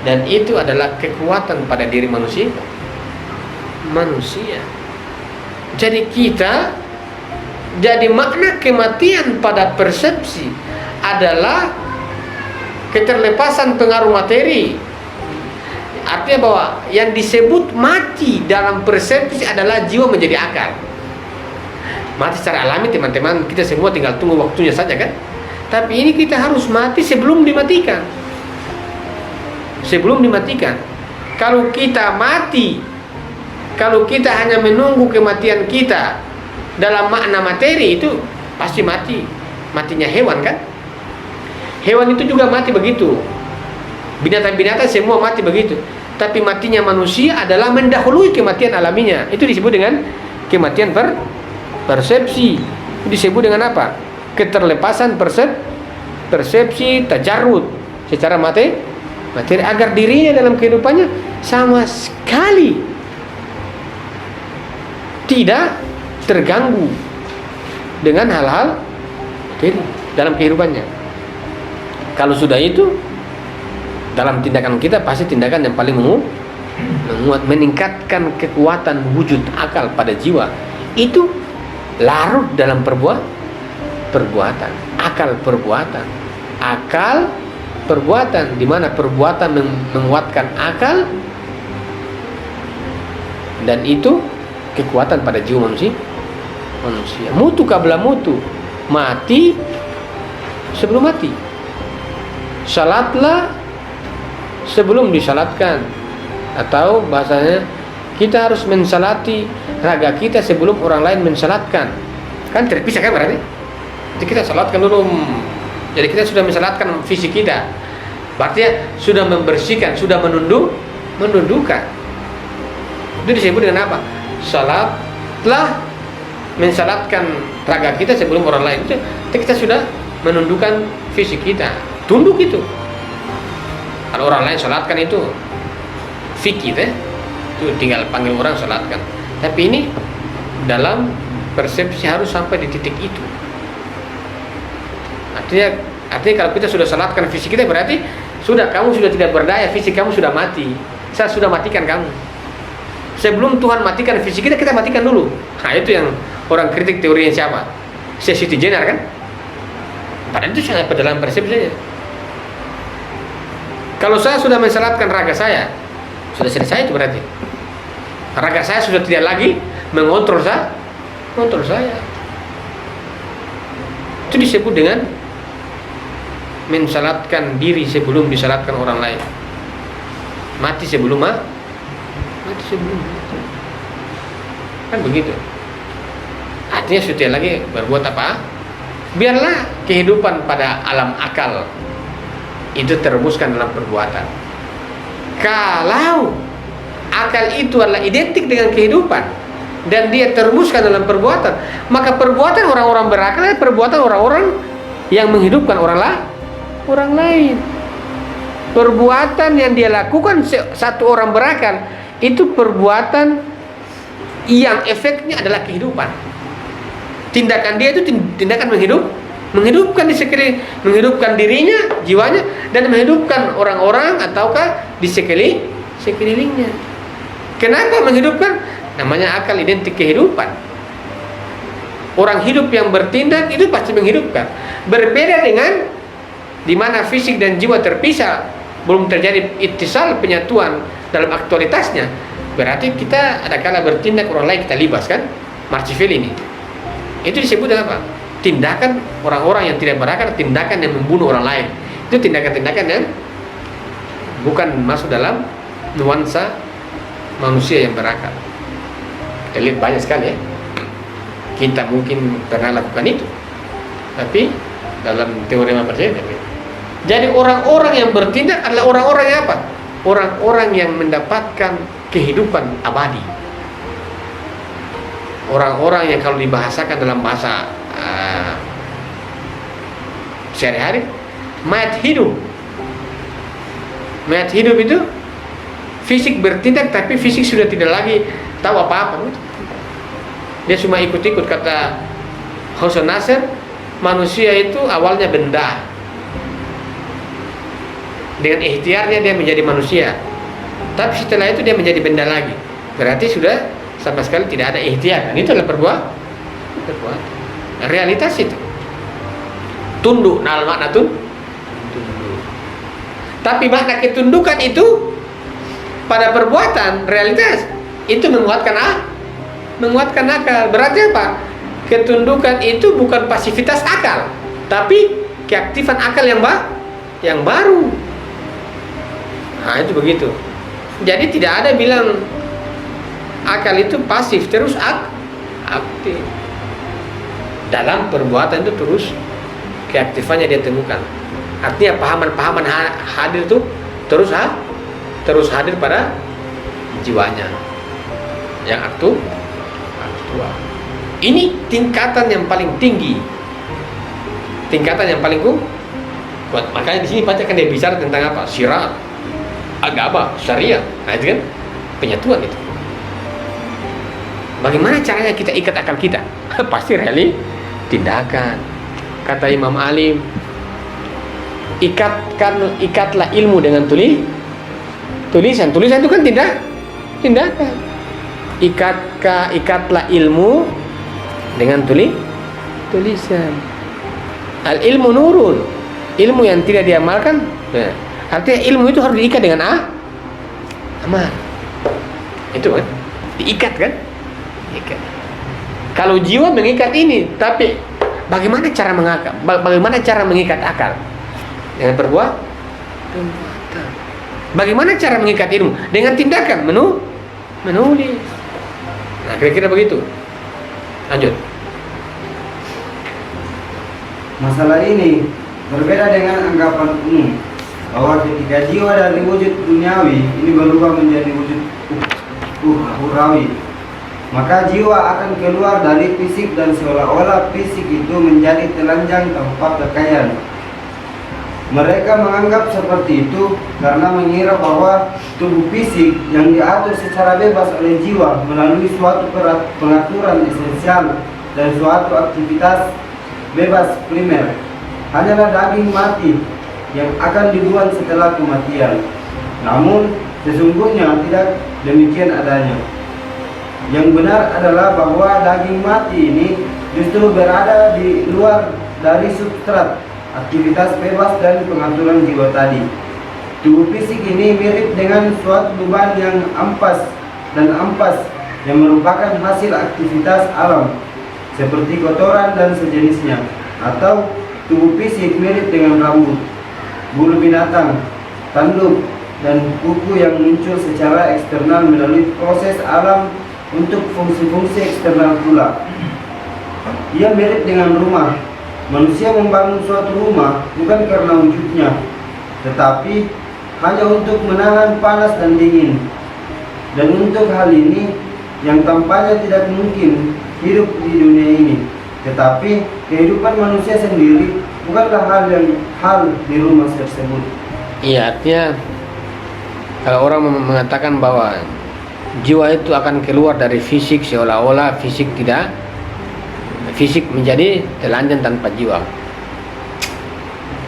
Dan itu adalah kekuatan pada diri manusia. Jadi makna kematian pada persepsi adalah keterlepasan pengaruh materi. Artinya bahwa yang disebut mati dalam persepsi adalah jiwa menjadi akal. Mati secara alami teman-teman, kita semua tinggal tunggu waktunya saja kan. Tapi ini kita harus mati sebelum dimatikan. sebelum dimatikan. Kalau kita mati, kalau kita hanya menunggu kematian kita dalam makna materi, itu pasti mati. Matinya hewan kan? Hewan itu juga mati begitu. Binatang-binatang semua mati begitu. Tapi matinya manusia adalah mendahului kematian alaminya. Itu disebut dengan kematian persepsi. Itu disebut dengan apa? Keterlepasan persepsi tajarrud secara materi, agar dirinya dalam kehidupannya sama sekali tidak terganggu dengan hal-hal dalam kehidupannya. Kalau sudah itu, dalam tindakan kita pasti tindakan yang paling menguat, meningkatkan kekuatan wujud akal pada jiwa. Itu larut dalam perbuatan, akal perbuatan, di mana perbuatan menguatkan akal, dan itu kekuatan pada jiwa manusia. Mutu qabla mutu, mati sebelum mati. Salatlah sebelum disalatkan, atau bahasanya kita harus mensalati raga kita sebelum orang lain mensalatkan. Kan terpisah kan berarti? Jadi kita salatkan dulu. Jadi kita sudah mensalatkan fisik kita. Berarti sudah membersihkan, sudah menundukkan. Itu disebut dengan apa? Salatlah mensalatkan raga kita sebelum orang lain. Itu kita sudah menundukkan fisik kita. Tunduk itu. Kalau orang lain salatkan itu fikih itu tinggal panggil orang salatkan. Tapi ini dalam persepsi harus sampai di titik itu. Artinya kalau kita sudah salatkan fisik kita, berarti kamu sudah tidak berdaya, fisik kamu sudah mati. Saya sudah matikan kamu. Sebelum Tuhan matikan fisik kita matikan dulu. Nah, itu yang orang kritik teorinya siapa? Siti Jenar kan? Padahal itu sangat dalam persepsi saja. Kalau saya sudah mensalatkan raga saya, sudah selesai itu berarti. Raga saya sudah tidak lagi mengontrol saya. Itu disebut dengan mensalatkan diri sebelum disalatkan orang lain. Mati sebelum kan begitu. Artinya sudah lagi berbuat apa? Biarlah kehidupan pada alam akal itu terumuskan dalam perbuatan. Kalau akal itu adalah identik dengan kehidupan dan dia terumuskan dalam perbuatan, maka perbuatan orang-orang berakal adalah perbuatan orang-orang yang menghidupkan orang lain. Perbuatan yang dia lakukan satu orang berakal itu perbuatan yang efeknya adalah kehidupan. Tindakan dia itu tindakan menghidupkan di sekeliling, menghidupkan dirinya, jiwanya, dan menghidupkan orang-orang ataukah di sekelilingnya. Kenapa menghidupkan? Namanya akal identik kehidupan. Orang hidup yang bertindak itu pasti menghidupkan. Berbeda dengan di mana fisik dan jiwa terpisah, belum terjadi ittisal, penyatuan dalam aktualitasnya. Berarti kita ada kala bertindak, orang lain kita libas kan? Marcifel ini. Itu disebut apa? Tindakan orang-orang yang tidak berakal, tindakan yang membunuh orang lain. Itu tindakan-tindakan yang bukan masuk dalam nuansa manusia yang berakal. Kita lihat banyak sekali ya. Kita mungkin pernah lakukan itu, tapi dalam teorema percaya. Jadi orang-orang yang bertindak adalah orang-orang yang apa? Orang-orang yang mendapatkan kehidupan abadi. Orang-orang yang kalau dibahasakan dalam bahasa sehari-hari, mayat hidup. Mayat hidup itu fisik bertindak, tapi fisik sudah tidak lagi tahu apa-apa. Dia cuma ikut-ikut. Kata Hasan Nasr, manusia itu awalnya benda, dengan ikhtiarnya dia menjadi manusia, tapi setelah itu dia menjadi benda lagi. Berarti sudah sama sekali tidak ada ikhtiar. Itu adalah perbuatan. Realitas itu tunduk. Nah, makna tunduk. Tapi makna ketundukan itu pada perbuatan, realitas itu menguatkan akal. Berarti apa? Ketundukan itu bukan pasivitas akal, tapi keaktifan akal yang baru. Nah, itu begitu. Jadi tidak ada bilang akal itu pasif, terus aktif. Dalam perbuatan itu terus keaktifannya dia temukan. Artinya pahaman-pahaman hadir itu terus hadir pada jiwanya yang aktual. Ini tingkatan yang paling tinggi, tingkatan yang paling kuat. Makanya di sini bacakan dia bicara tentang apa? Syirat, agama, syariat. Nah, itu kan penyatuan itu. Bagaimana caranya kita ikat akal kita? Pasti tindakan. Kata Imam Alim, ikatlah ilmu dengan tulisan. Tulisan itu kan tindakan. Ikatlah ilmu dengan tulisan. Al ilmu nurun. Ilmu yang tidak diamalkan, artinya ilmu itu harus diikat dengan amal. Itu kan, diikat kan? Ikat. Kalau jiwa mengikat ini, tapi bagaimana cara mengikat? Bagaimana cara mengikat akal? Dengan perbuatan. Bagaimana cara mengikat ilmu? Dengan tindakan, menulis. Nah, kira-kira begitu. Lanjut. Masalah ini berbeda dengan anggapan umum bahwa ketika jiwa dari wujud duniawi ini berubah menjadi wujud ukhrawi, maka jiwa akan keluar dari fisik dan seolah-olah fisik itu menjadi telanjang tempat pakaian. Mereka menganggap seperti itu karena mengira bahwa tubuh fisik yang diatur secara bebas oleh jiwa melalui suatu pengaturan esensial dan suatu aktivitas bebas primer hanyalah daging mati yang akan dibuang setelah kematian. Namun sesungguhnya tidak demikian adanya. Yang benar adalah bahwa daging mati ini justru berada di luar dari substrat aktivitas bebas dan pengaturan jiwa tadi. Tubuh fisik ini mirip dengan suatu beban yang ampas yang merupakan hasil aktivitas alam seperti kotoran dan sejenisnya. Atau tubuh fisik mirip dengan rambut, bulu binatang, tanduk, dan kuku yang muncul secara eksternal melalui proses alam untuk fungsi-fungsi eksternal pula. Ia mirip dengan rumah. Manusia membangun suatu rumah bukan karena wujudnya, tetapi hanya untuk menahan panas dan dingin. Dan untuk hal ini yang tampaknya tidak mungkin hidup di dunia ini, tetapi kehidupan manusia sendiri bukanlah hal di rumah tersebut. Iya, artinya kalau orang mengatakan bahwa jiwa itu akan keluar dari fisik seolah-olah fisik menjadi telanjang tanpa jiwa.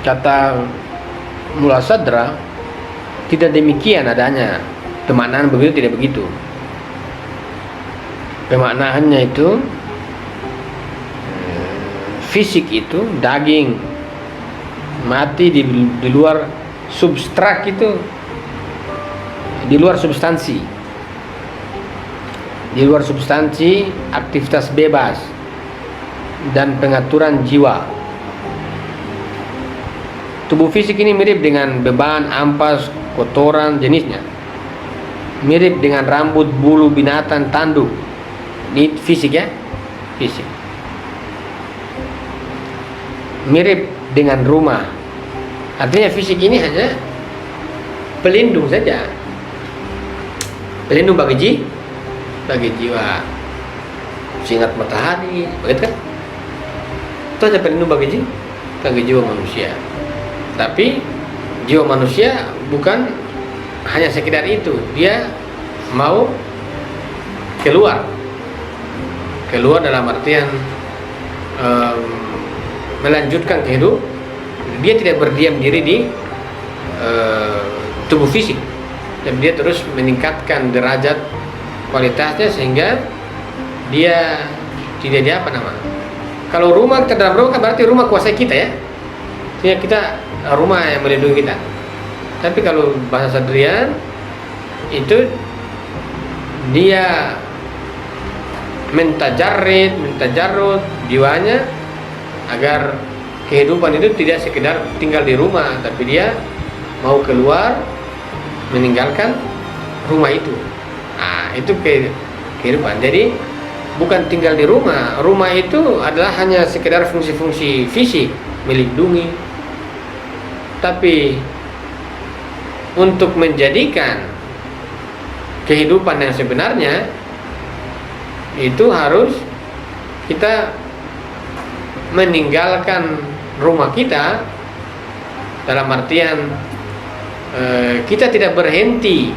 Kata Mullah Sadra, tidak demikian adanya. Pemaknaan begitu tidak begitu. Pemaknaannya itu fisik itu daging mati di luar substrat, itu di luar substansi, aktivitas bebas dan pengaturan jiwa. Tubuh fisik ini mirip dengan beban, ampas, kotoran jenisnya, mirip dengan rambut, bulu binatang, tanduk. Ini fisik ya, fisik. Mirip dengan rumah. Artinya fisik ini hanya pelindung saja, pelindung bagi jiwa. Sinar matahari, begitu kan? Itu hanya pelindung bagi jiwa manusia. Tapi jiwa manusia bukan hanya sekedar itu, dia mau keluar dalam artian melanjutkan kehidupan. Dia tidak berdiam diri di tubuh fisik, dan dia terus meningkatkan derajat kualitasnya sehingga dia tidak kalau rumah, kita dalam rumah kan berarti rumah kuasai kita ya, sehingga kita rumah yang melindungi kita. Tapi kalau bahasa Sadrian itu dia mentajarrud jiwanya agar kehidupan itu tidak sekedar tinggal di rumah, tapi dia mau keluar meninggalkan rumah itu. Nah, itu kehidupan. Jadi bukan tinggal di rumah. Rumah itu adalah hanya sekedar fungsi-fungsi fisik, melindungi. Tapi untuk menjadikan kehidupan yang sebenarnya itu harus kita meninggalkan rumah kita, dalam artian kita tidak berhenti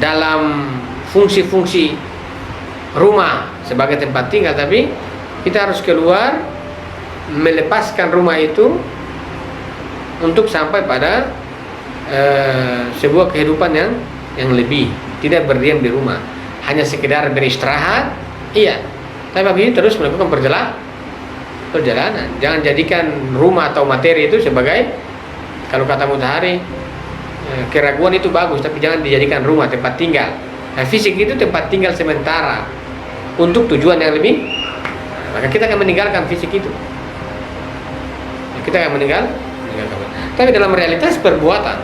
dalam fungsi-fungsi rumah sebagai tempat tinggal, tapi kita harus keluar, melepaskan rumah itu untuk sampai pada sebuah kehidupan yang lebih, tidak berdiam di rumah hanya sekedar beristirahat, iya, tapi habis itu terus melakukan perjalanan. Jangan jadikan rumah atau materi itu sebagai, kalau kata Mutahari, keraguan itu bagus, tapi jangan dijadikan rumah, tempat tinggal. Nah, fisik itu tempat tinggal sementara untuk tujuan yang lebih. Maka kita akan meninggalkan fisik itu. Kita akan meninggalkan. Tapi dalam realitas perbuatan,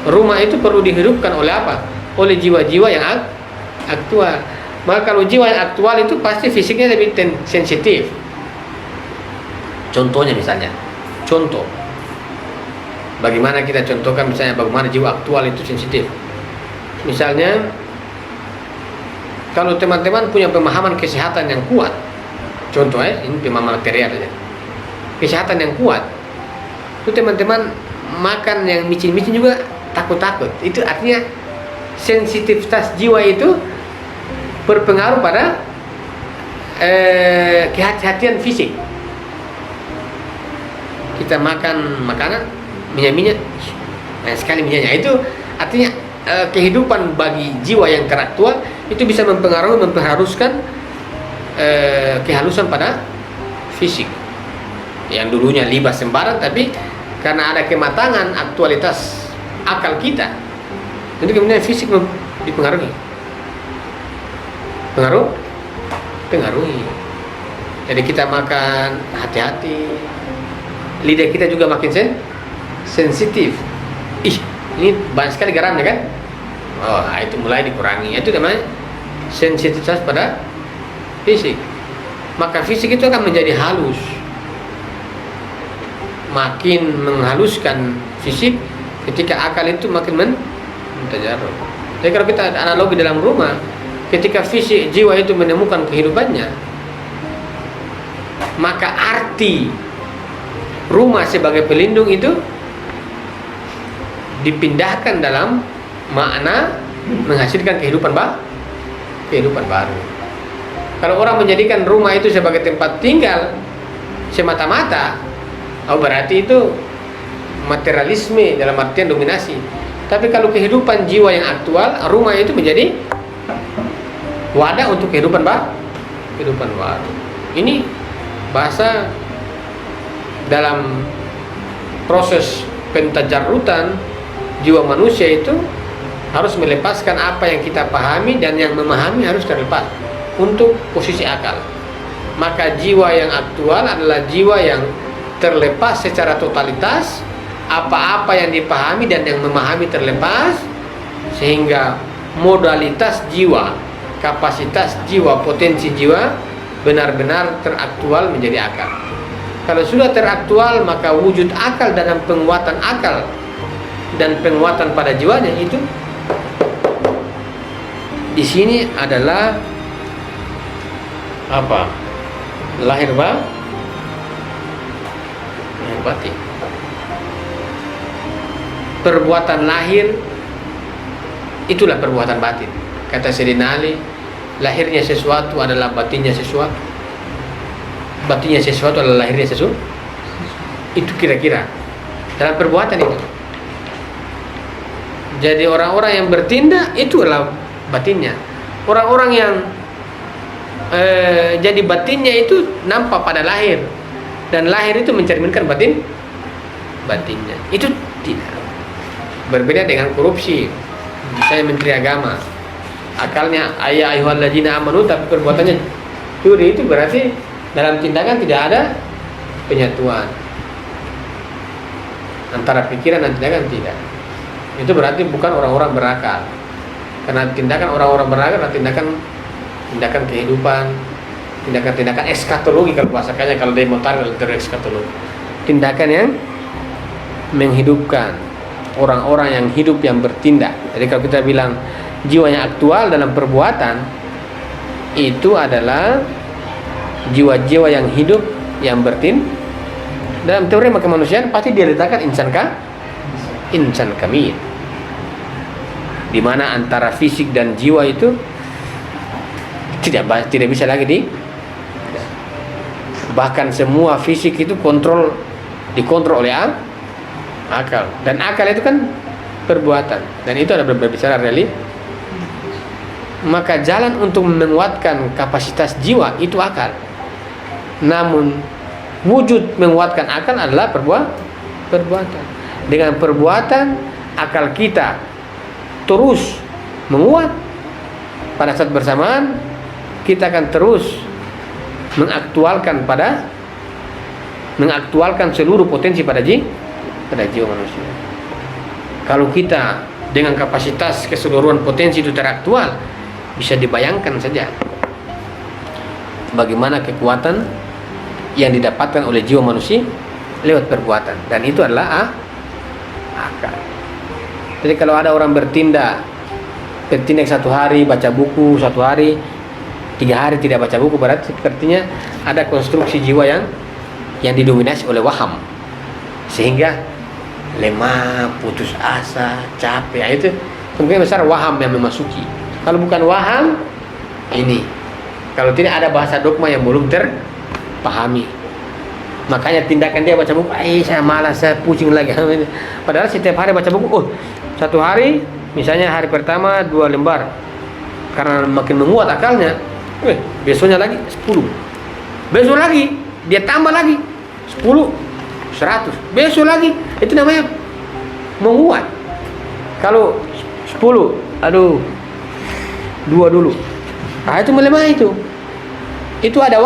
rumah itu perlu dihidupkan oleh apa? Oleh jiwa-jiwa yang aktual. Maka kalau jiwa yang aktual itu pasti fisiknya lebih sensitif. Contohnya misalnya, bagaimana kita contohkan misalnya bagaimana jiwa aktual itu sensitif. Misalnya, kalau teman-teman punya pemahaman kesehatan yang kuat, contoh ini pemahaman material aja, kesehatan yang kuat, itu teman-teman makan yang micin-micin juga takut-takut. Itu artinya sensitivitas jiwa itu berpengaruh pada kehati-hatian fisik. Kita makan makanan minyak-minyak, sekali minyaknya, itu artinya kehidupan bagi jiwa yang teraktual itu bisa mempengaruhkan kehalusan pada fisik. Yang dulunya libas sembarang, tapi karena ada kematangan aktualitas akal kita, jadi kemudian fisik dipengaruhi. Pengaruhi. Jadi kita makan hati-hati. Lidah kita juga makin sensitif. Ini banyak sekali garamnya kan? Oh, itu mulai dikurangi. Itu namanya sensitivitas pada fisik. Maka fisik itu akan menjadi halus. Makin menghaluskan fisik ketika akal itu makin mentajarrub. Jadi kalau kita analogi dalam rumah, ketika fisik jiwa itu menemukan kehidupannya, maka arti rumah sebagai pelindung itu dipindahkan dalam makna menghasilkan kehidupan baru. Kalau orang menjadikan rumah itu sebagai tempat tinggal semata-mata, berarti itu materialisme dalam artian dominasi. Tapi kalau kehidupan jiwa yang aktual, rumah itu menjadi wadah untuk kehidupan baru. Ini bahasa dalam proses pentajarrutan jiwa manusia itu harus melepaskan apa yang kita pahami, dan yang memahami harus terlepas untuk posisi akal. Maka jiwa yang aktual adalah jiwa yang terlepas secara totalitas, apa-apa yang dipahami dan yang memahami terlepas, sehingga modalitas jiwa, kapasitas jiwa, potensi jiwa benar-benar teraktual menjadi akal. Kalau sudah teraktual, maka wujud akal dalam penguatan akal dan penguatan pada jiwanya itu di sini adalah apa? Lahir batin. Perbuatan lahir itulah perbuatan batin. Kata Sayyidina Ali, lahirnya sesuatu adalah batinnya sesuatu. Batinnya sesuatu adalah lahirnya sesuatu. Itu kira-kira dalam perbuatan itu. Jadi orang-orang yang bertindak itu adalah batinnya. Orang-orang yang jadi batinnya itu nampak pada lahir, dan lahir itu mencerminkan batinnya. Itu tidak berbeda dengan korupsi. Misalnya menteri agama, akalnya ya ayyuhalladzina amanu, tapi perbuatannya curi, itu berarti dalam tindakan tidak ada penyatuan antara pikiran dan tindakan, tidak. itu berarti bukan orang-orang berakal. Karena tindakan orang-orang berakal adalah tindakan kehidupan, tindakan eskatologi kalau bahasanya, kalau dia mau tarik dari eskatologi. Tindakan yang menghidupkan orang-orang yang hidup, yang bertindak. Jadi kalau kita bilang jiwa yang aktual dalam perbuatan, itu adalah jiwa-jiwa yang hidup, yang bertindak. Dalam teori kemanusiaan pasti dia letakkan insan kamil, di mana antara fisik dan jiwa itu tidak bisa lagi bahkan semua fisik itu dikontrol oleh akal, dan akal itu kan perbuatan, dan itu ada berbicara reali. Maka jalan untuk menguatkan kapasitas jiwa itu akal. Namun wujud menguatkan akal adalah perbuatan. Dengan perbuatan akal kita terus menguat, pada saat bersamaan kita akan terus mengaktualkan seluruh potensi pada jiwa manusia. Kalau kita dengan kapasitas keseluruhan potensi itu teraktual, bisa dibayangkan saja bagaimana kekuatan yang didapatkan oleh jiwa manusia lewat perbuatan, dan itu adalah akal. Jadi kalau ada orang bertindak 1 hari baca buku, 1 hari 3 hari tidak baca buku, berarti sepertinya ada konstruksi jiwa yang didominasi oleh waham, sehingga lemah, putus asa, capek. Itu kemungkinan besar waham yang memasuki. Kalau bukan waham, ini kalau tidak ada bahasa dogma yang belum terpahami, makanya tindakan dia baca buku, saya malas, saya pusing lagi. Padahal setiap hari baca buku, 1 hari misalnya hari pertama 2 lembar, karena makin menguat akalnya, besoknya lagi 10, besok lagi dia tambah lagi 10, 100, besok lagi. Itu namanya menguat. Kalau 10, 2 dulu, itu melemah. Itu ada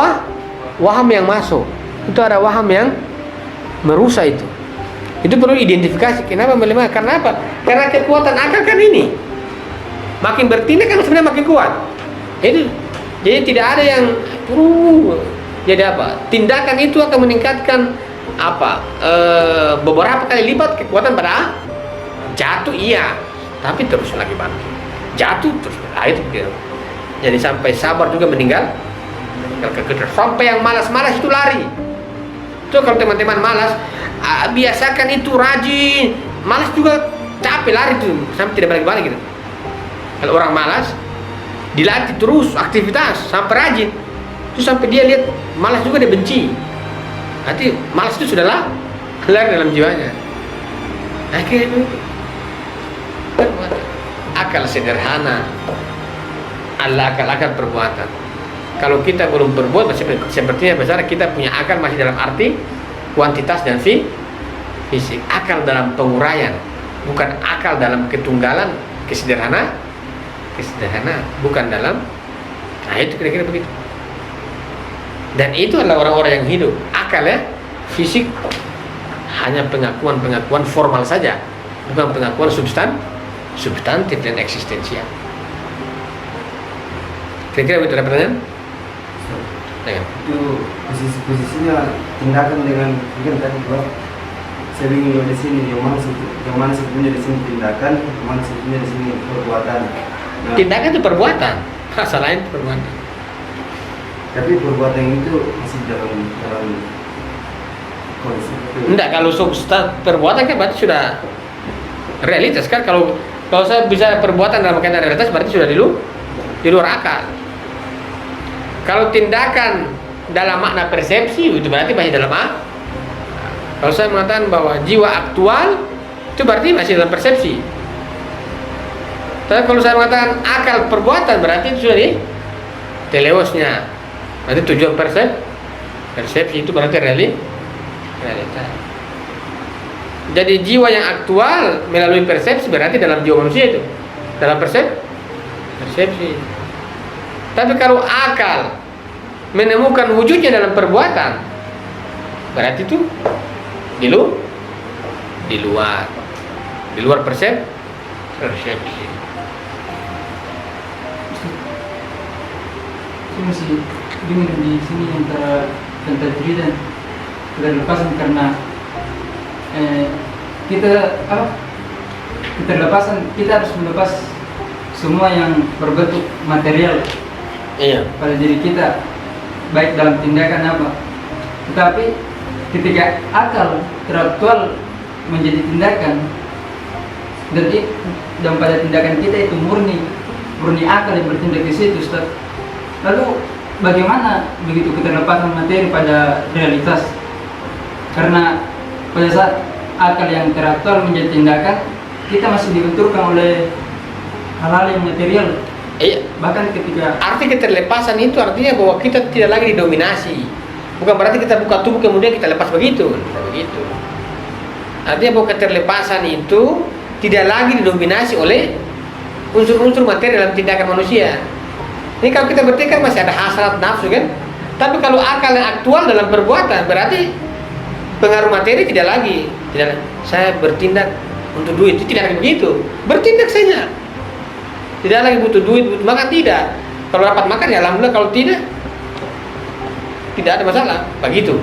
waham yang masuk, itu ada waham yang merusak. Itu perlu identifikasi. Kenapa melemah? Karena apa? Karena kekuatan akal kan ini makin bertindak kan sebenarnya makin kuat. Jadi tidak ada yang jadi apa? Tindakan itu akan meningkatkan beberapa kali lipat kekuatan pada jatuh, iya, tapi terus lagi bangkit, jatuh terus. Itu jadi sampai sabar juga meninggal. Sampai yang malas-malas itu lari. Itu kalau teman-teman malas, biasakan itu rajin. Malas juga capek, lari tuh sampai tidak balik-balik gitu. Kalau orang malas dilatih terus aktivitas sampai rajin, itu sampai dia lihat malas juga dia benci. Nanti malas itu sudahlah kelar dalam jiwanya. Akhirnya akal sederhana adalah akal perbuatan. Kalau kita belum berbuat, sepertinya besar kita punya akal masih dalam arti kuantitas dan fisik. Akal dalam penguraian, bukan akal dalam ketunggalan, kesederhanaan, bukan dalam. Nah itu kira-kira begitu. Dan itu adalah orang-orang yang hidup. Akal fisik hanya pengakuan formal saja, bukan pengakuan substantif dan eksistensial. Kira-kira begitu ada pertanyaan? Itu posisinya tindakan dengan mungkin tadi bahwa saya bingung di sini yang mana sebetulnya di sini tindakan, yang mana sebetulnya di sini perbuatan. Nah, tindakan itu perbuatan, rasa lain itu perbuatan. Tapi perbuatan itu masih dalam konsep. Enggak, kalau substan perbuatan kan berarti sudah realitas kan. Kalau saya bisa perbuatan dalam kaitan realitas berarti sudah di luar akal. Kalau tindakan dalam makna persepsi itu berarti masih dalam akal. Kalau saya mengatakan bahwa jiwa aktual itu berarti masih dalam persepsi. Tapi kalau saya mengatakan akal perbuatan berarti itu sudah di teleosnya. Berarti tujuan persepsi itu berarti realitas. Jadi jiwa yang aktual melalui persepsi berarti dalam jiwa manusia itu dalam persepsi. Tapi kalau akal menemukan wujudnya dalam perbuatan, berarti itu di luar persepsi. persepsi. Saya masih bingung di sini antara diri dan keterlepasan karena keterlepasan kita harus melepas semua yang berbentuk material Iya. pada diri kita, baik dalam tindakan apa. Tetapi ketika akal teraktual menjadi tindakan dan pada tindakan kita itu murni akal yang bertindak di situ, Ustaz. Lalu bagaimana begitu keterlepasan materi pada realitas? Karena pada saat akal yang teraktual menjadi tindakan, kita masih dibenturkan oleh hal-hal yang material. Iya. Bahkan ketika Arti keterlepasan itu artinya bahwa kita tidak lagi didominasi. Bukan berarti kita buka tubuh kemudian kita lepas begitu. Tidak begitu. Artinya bahwa keterlepasan itu tidak lagi didominasi oleh unsur-unsur materi dalam tindakan manusia. Ini kalau kita bertindak masih ada hasrat, nafsu kan? Tapi kalau akal yang aktual dalam perbuatan berarti pengaruh materi tidak lagi. Tidak, saya bertindak untuk duit, itu tidak lagi begitu. Bertindak saja. Tidak lagi butuh duit, butuh makan, tidak. Kalau dapat makan ya alhamdulillah, kalau tidak ada masalah, begitu.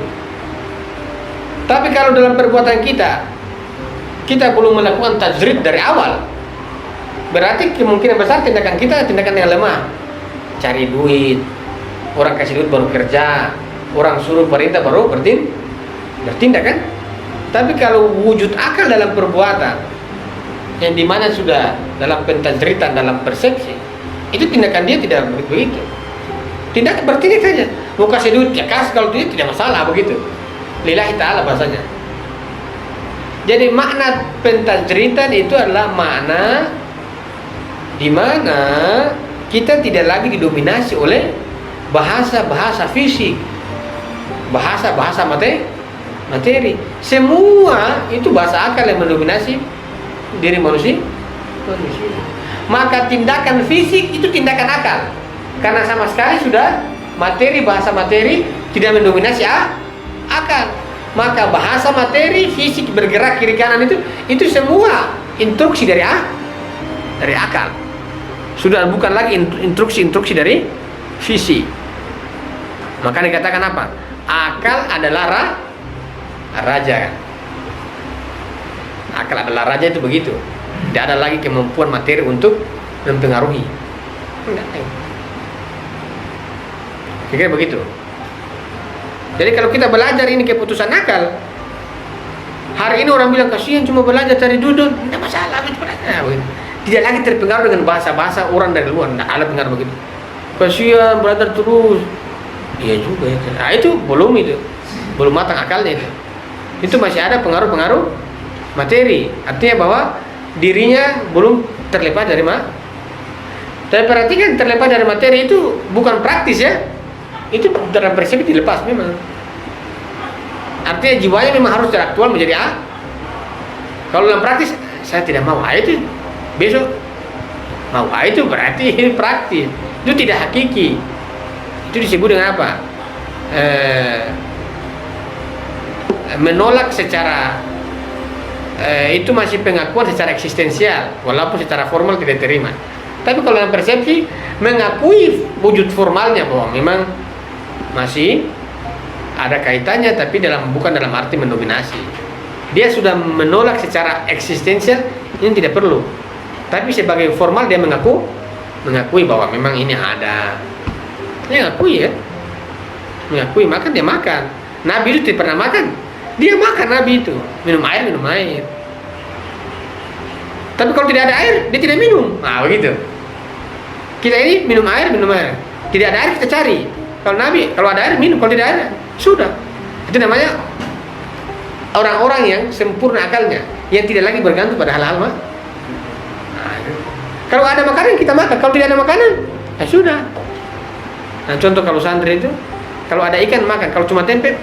Tapi kalau dalam perbuatan kita belum melakukan tajrid dari awal, berarti kemungkinan besar tindakan kita tindakan yang lemah. Cari duit, orang kasih duit baru kerja, orang suruh perintah baru bertindak kan? Tapi kalau wujud akal dalam perbuatan yang dimana sudah dalam pentajritan, dalam persepsi, itu tindakan dia tidak begitu. Tindakan bertindak saja. Mau kasih duit ya kasih, kalau duit tidak masalah begitu. Lillahi ta'ala bahasanya. Jadi makna pentajritan itu adalah makna di mana kita tidak lagi didominasi oleh bahasa-bahasa fisik, bahasa-bahasa materi. Semua itu bahasa akal yang mendominasi diri manusia. Maka tindakan fisik itu tindakan akal, karena sama sekali sudah materi, bahasa materi tidak mendominasi akal. Maka bahasa materi, fisik bergerak kiri kanan itu semua instruksi dari akal. Sudah bukan lagi instruksi dari visi. Maka dikatakan apa? Akal adalah raja. Akal adalah raja, itu begitu. Tidak ada lagi kemampuan materi untuk mempengaruhi. Kira begitu. Jadi kalau kita belajar ini keputusan akal, hari ini orang bilang kasihan cuma belajar cari duduk, tidak masalah. Tidak lagi terpengaruh dengan bahasa-bahasa orang dari luar. Tidak ada pengaruh begitu. Kasihan belajar terus. Iya juga ya. Nah itu belum matang akalnya itu. Itu masih ada pengaruh-pengaruh materi. Artinya bahwa dirinya belum terlepas dari Tapi perhatikan, terlepas dari materi itu bukan praktis ya. Itu dalam persepsi dilepas memang. Artinya jiwanya memang harus teraktual menjadi Kalau dalam praktis saya tidak mau, itu besok mau, itu berarti ini praktis. Itu tidak hakiki. Itu disebut dengan apa? Menolak secara itu masih pengakuan secara eksistensial, walaupun secara formal tidak terima. Tapi kalau dalam persepsi mengakui wujud formalnya bahwa memang masih ada kaitannya, tapi bukan dalam arti mendominasi. Dia sudah menolak secara eksistensial, ini tidak perlu. Tapi sebagai formal dia mengakui bahwa memang ini ada. Dia mengakui ya. Mengakui, makan dia makan. Nabi itu tidak pernah makan. Dia makan, Nabi itu. Minum air. Tapi kalau tidak ada air, dia tidak minum. Nah, begitu. Kita ini minum air. Tidak ada air kita cari. Kalau Nabi, kalau ada air minum, kalau tidak ada, sudah. Itu namanya orang-orang yang sempurna akalnya, yang tidak lagi bergantung pada hal-hal Kalau ada makanan kita makan, kalau tidak ada makanan, ya sudah. Nah, contoh kalau santri itu, kalau ada ikan makan, kalau cuma tempe,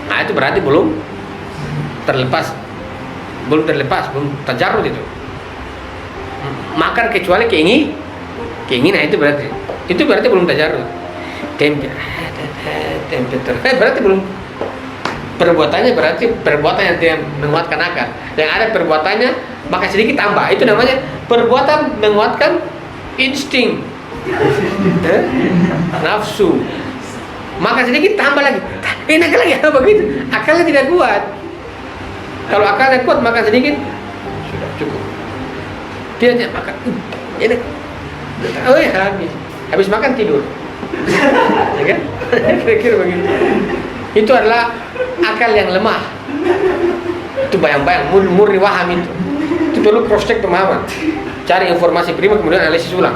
nah itu berarti belum terlepas, belum tajarrud itu. Makan kecuali keinginan, itu berarti belum tajarrud. Tempe berarti belum perbuatannya berarti perbuatan yang tidak menguatkan akal. Yang ada perbuatannya maka sedikit tambah. Itu namanya perbuatan menguatkan insting, nafsu. Maka sedikit tambah lagi. Enak lagi apa begitu? Akalnya tidak kuat. Kalau akalnya kuat maka sedikit sudah cukup. Dia hanya makan. Enak. Oh ya habis makan tidur. Ya kan? Kira-kira begitu. Itu adalah akal yang lemah. Itu bayang-bayang, murni waham itu. Itu perlu cross check pemahaman. Cari informasi prima kemudian analisis ulang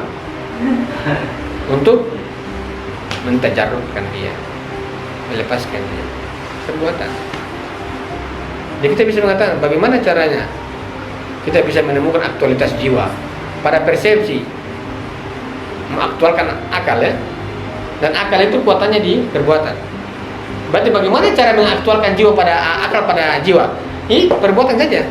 untuk mentajarrudkan dia, melepaskan dia perbuatan. Jadi kita bisa mengatakan bagaimana caranya kita bisa menemukan aktualitas jiwa pada persepsi, mengaktualkan akal ya, dan akal itu kuatannya di perbuatan. Berarti bagaimana cara mengaktualkan jiwa pada akal pada jiwa? Ini perbuatan saja.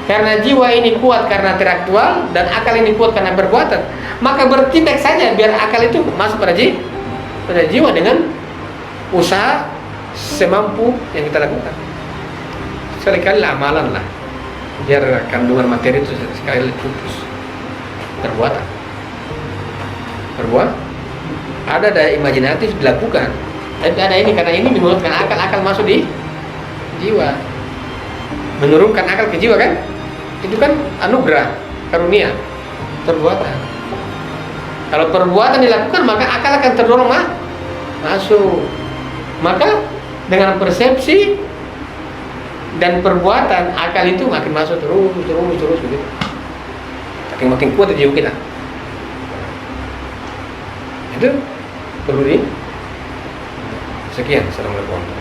Karena jiwa ini kuat karena teraktual dan akal ini kuat karena perbuatan, maka bertindak saja biar akal itu masuk pada jiwa dengan usaha semampu yang kita lakukan. Sekali-kali amalan lah, biar kandungan materi itu sekali putus. Perbuatan. Ada imajinatif dilakukan. Tapi ada ini karena ini menurunkan akal masuk di jiwa. Menurunkan akal ke jiwa kan? Itu kan anugerah, karunia, perbuatan. Kalau perbuatan dilakukan maka akal akan terdorong masuk. Maka dengan persepsi dan perbuatan akal itu makin masuk terus begitu. Makin kuat di jiwa kita. Itu perlu di sekian. Assalamualaikum.